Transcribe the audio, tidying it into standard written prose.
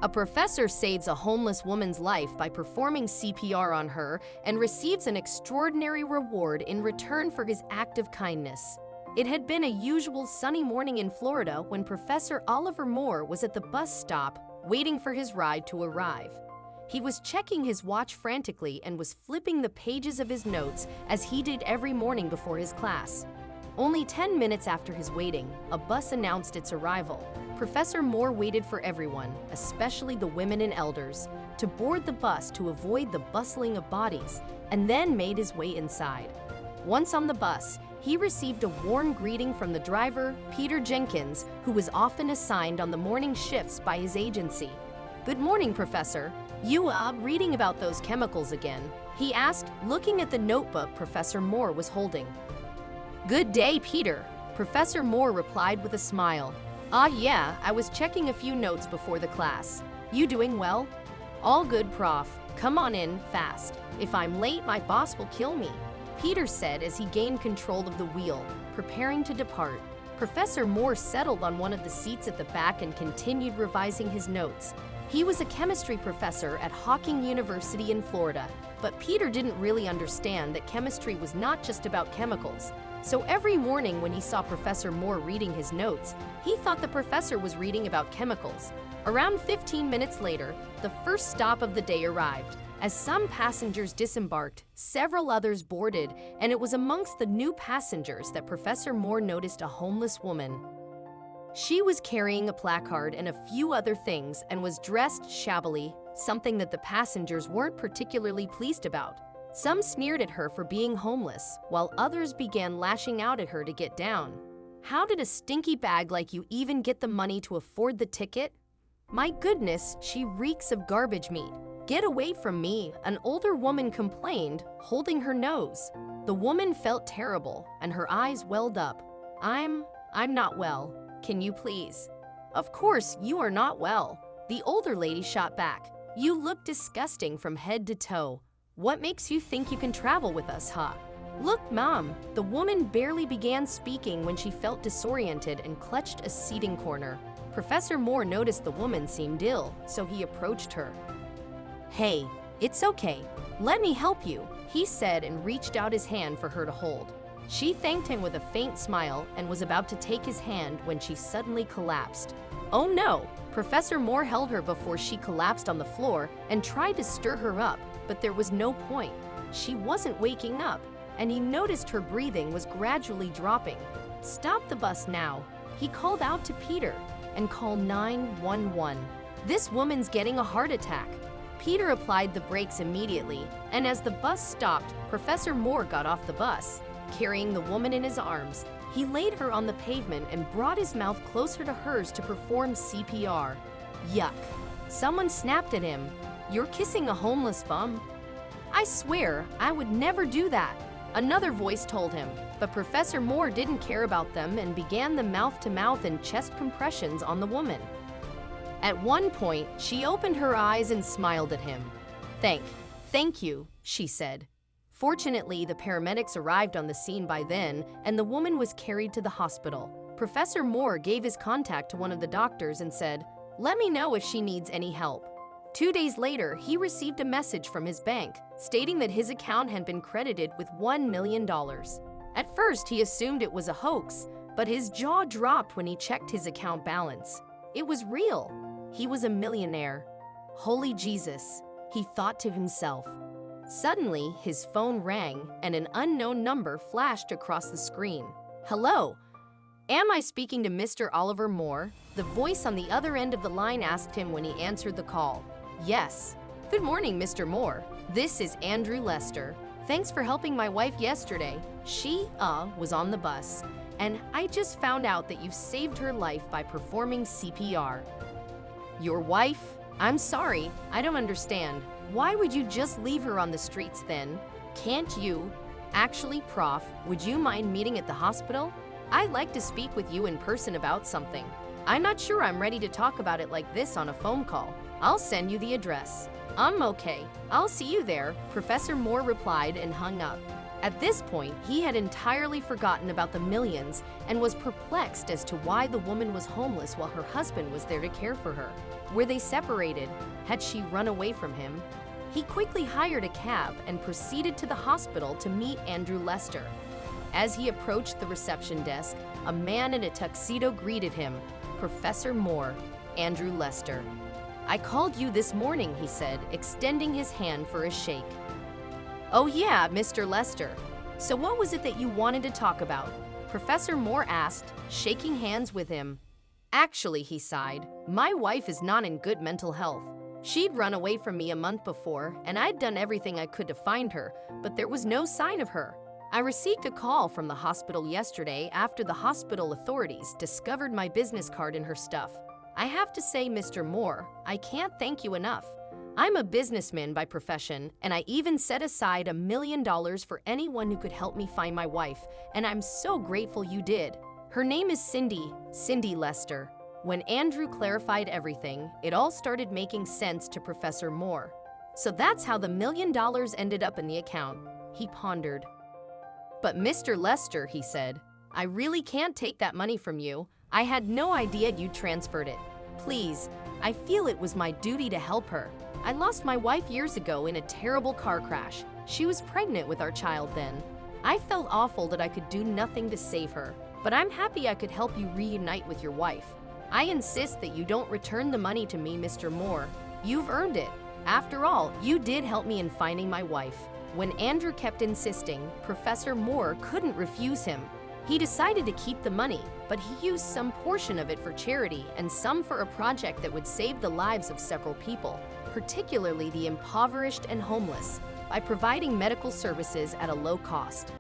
A professor saves a homeless woman's life by performing CPR on her and receives an extraordinary reward in return for his act of kindness. It had been a usual sunny morning in Florida when Professor Oliver Moore was at the bus stop waiting for his ride to arrive. He was checking his watch frantically and was flipping the pages of his notes as he did every morning before his class. Only 10 minutes after his waiting, a bus announced its arrival. Professor Moore waited for everyone, especially the women and elders, to board the bus to avoid the bustling of bodies, and then made his way inside. Once on the bus, he received a warm greeting from the driver, Peter Jenkins, who was often assigned on the morning shifts by his agency. "Good morning, Professor. You reading about those chemicals again?" he asked, looking at the notebook Professor Moore was holding. "Good day, Peter," Professor Moore replied with a smile. Yeah, I was checking a few notes before the class. You doing well?" "All good, Prof. Come on in, fast. If I'm late, my boss will kill me," Peter said as he gained control of the wheel, preparing to depart. Professor Moore settled on one of the seats at the back and continued revising his notes. He was a chemistry professor at Hawking University in Florida, but Peter didn't really understand that chemistry was not just about chemicals. So every morning when he saw Professor Moore reading his notes, he thought the professor was reading about chemicals. Around 15 minutes later, the first stop of the day arrived. As some passengers disembarked, several others boarded, and it was amongst the new passengers that Professor Moore noticed a homeless woman. She was carrying a placard and a few other things and was dressed shabbily, something that the passengers weren't particularly pleased about. Some sneered at her for being homeless, while others began lashing out at her to get down. "How did a stinky bag like you even get the money to afford the ticket? My goodness, she reeks of garbage meat. Get away from me," an older woman complained, holding her nose. The woman felt terrible, and her eyes welled up. I'm not well. Can you please?" "Of course you are not well," the older lady shot back. "You look disgusting from head to toe. What makes you think you can travel with us, huh?" "Look, Mom," the woman barely began speaking when she felt disoriented and clutched a seating corner. Professor Moore noticed the woman seemed ill, so he approached her. "Hey, it's okay. Let me help you," he said and reached out his hand for her to hold. She thanked him with a faint smile and was about to take his hand when she suddenly collapsed. "Oh no!" Professor Moore held her before she collapsed on the floor and tried to stir her up, but there was no point. She wasn't waking up, and he noticed her breathing was gradually dropping. "Stop the bus now," he called out to Peter, "and call 911. This woman's getting a heart attack." Peter applied the brakes immediately, and as the bus stopped, Professor Moore got off the bus. Carrying the woman in his arms, he laid her on the pavement and brought his mouth closer to hers to perform CPR. Yuck. Someone snapped at him. "You're kissing a homeless bum." "I swear, I would never do that," another voice told him. But Professor Moore didn't care about them and began the mouth-to-mouth and chest compressions on the woman. At one point, she opened her eyes and smiled at him. Thank you," she said. Fortunately, the paramedics arrived on the scene by then, and the woman was carried to the hospital. Professor Moore gave his contact to one of the doctors and said, "Let me know if she needs any help." 2 days later, he received a message from his bank stating that his account had been credited with $1 million. At first, he assumed it was a hoax, but his jaw dropped when he checked his account balance. It was real. He was a millionaire. Holy Jesus, he thought to himself. Suddenly, his phone rang and an unknown number flashed across the screen. "Hello, am I speaking to Mr. Oliver Moore?" The voice on the other end of the line asked him when he answered the call. "Yes." "Good morning, Mr. Moore. This is Andrew Lester. Thanks for helping my wife yesterday. She, was on the bus, and I just found out that you've saved her life by performing CPR." "Your wife? I'm sorry, I don't understand. Why would you just leave her on the streets then? Can't you? Actually, Prof, would you mind meeting at the hospital? I'd like to speak with you in person about something. I'm not sure I'm ready to talk about it like this on a phone call. I'll send you the address." "I'm okay. I'll see you there," Professor Moore replied and hung up. At this point, he had entirely forgotten about the millions and was perplexed as to why the woman was homeless while her husband was there to care for her. Were they separated? Had she run away from him? He quickly hired a cab and proceeded to the hospital to meet Andrew Lester. As he approached the reception desk, a man in a tuxedo greeted him. Professor Moore, Andrew Lester. "I called you this morning," he said, extending his hand for a shake. "Oh yeah, Mr. Lester. So what was it that you wanted to talk about?" Professor Moore asked, shaking hands with him. "Actually," he sighed, "my wife is not in good mental health. She'd run away from me a month before, and I'd done everything I could to find her, but there was no sign of her. I received a call from the hospital yesterday after the hospital authorities discovered my business card in her stuff. I have to say, Mr. Moore, I can't thank you enough. I'm a businessman by profession, and I even set aside $1 million for anyone who could help me find my wife, and I'm so grateful you did. Her name is Cindy Lester." When Andrew clarified everything, it all started making sense to Professor Moore. "So that's how the $1 million ended up in the account," he pondered. "But Mr. Lester," he said, "I really can't take that money from you. I had no idea you transferred it. Please, I feel it was my duty to help her. I lost my wife years ago in a terrible car crash. She was pregnant with our child then. I felt awful that I could do nothing to save her, but I'm happy I could help you reunite with your wife. I insist that you don't return the money to me, Mr. Moore. You've earned it. After all, you did help me in finding my wife." When Andrew kept insisting, Professor Moore couldn't refuse him. He decided to keep the money, but he used some portion of it for charity and some for a project that would save the lives of several people, particularly the impoverished and homeless, by providing medical services at a low cost.